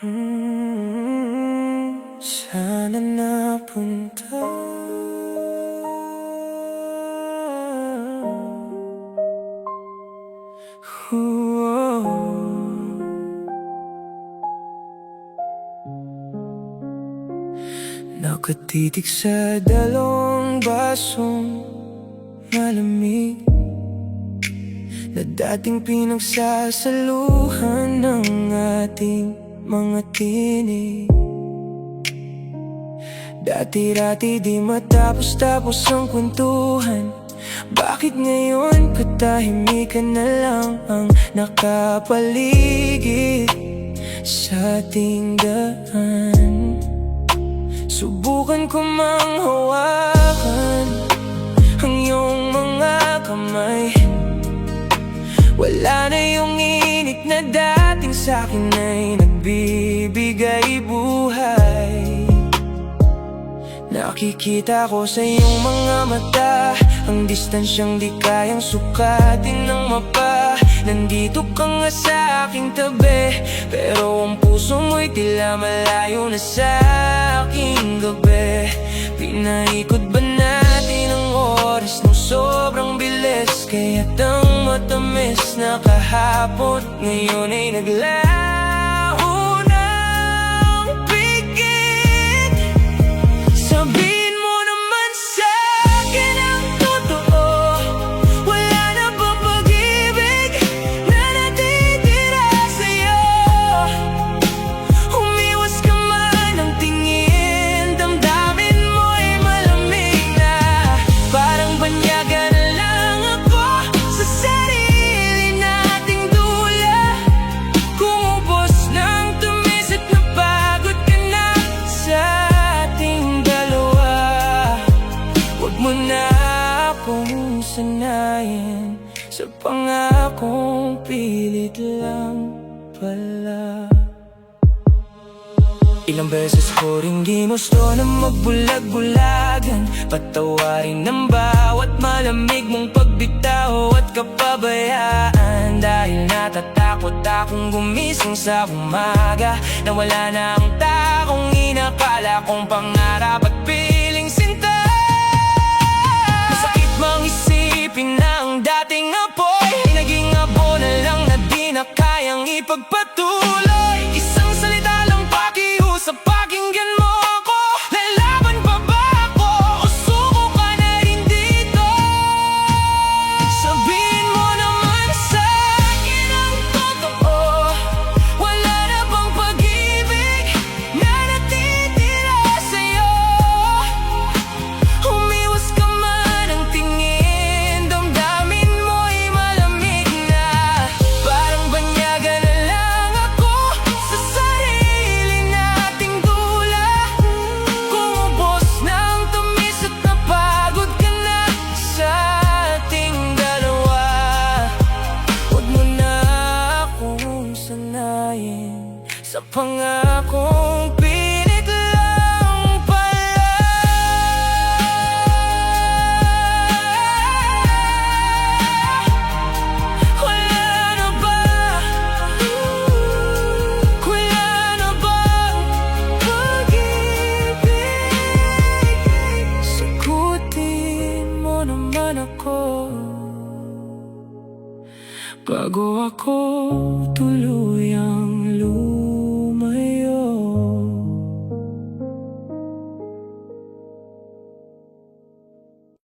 Sana napunta Nakatitig sa dalawang basong malamig na dating pinagsasaluhan ng ating mga tinig. Dati-rati di matapos-tapos ang kwentuhan. Bakit ngayon katahimikan na lang ang nakapaligid sa ating daan? Subukan ko mang hawakan ang iyong mga kamay. Wala na yung init na dating sa'kin ay nagbibigay buhay. Nakikita ko sa iyong mga mata ang distansyang di kayang sukatin ng mapa. Nandito ka nga sa aking tabi, pero ang puso mo'y tila malayo na sa aking gabi. Pinaikot ba natin ang oras ng sobrang bilis? Kaya't ang matamis na kahapon ngayon ay naglaho ng pigit. Sabihin mo naman sa'kin ang totoo. Wala na bang pag-ibig na natitira sa'yo? Umiwas ka man ng tingin, damdamin mo'y malamig na. Parang banyaga na lang ako sa sarili nating dula. Kumubos ng tumis at napagod ka na sa ating dalawa. Huwag mo na akong sanayin sa pangakong pilit lang pala. Ilang beses ko rin ginusto na magbulag-bulagan, patawarin ng bawat malamig mong pagbitaw at kapabayaan. Dahil natatakot akong gumising sa umaga na wala na ang takong inakala kong pangarap at piling sinta. Masakit mang isipin na ang dating apoy ay naging abo na lang na di na kayang ipagpatuloy. Isang salita lang pakiusap, pakinggan mo ako. Lalaban pa ba ako o suko ka na rin dito? Sabihin mo naman sa'kin ang totoo. Wala na bang pag-ibig na natitira sa'yo? Umiwas ka man ng tingin, damdamin mo'y malamig na. Parang banyaga na lang ako sa sarili nating dula. Kumubos ng tumis at napagod ka na sa ating dalawa. Huwag mo na akong sanayin sa pangakong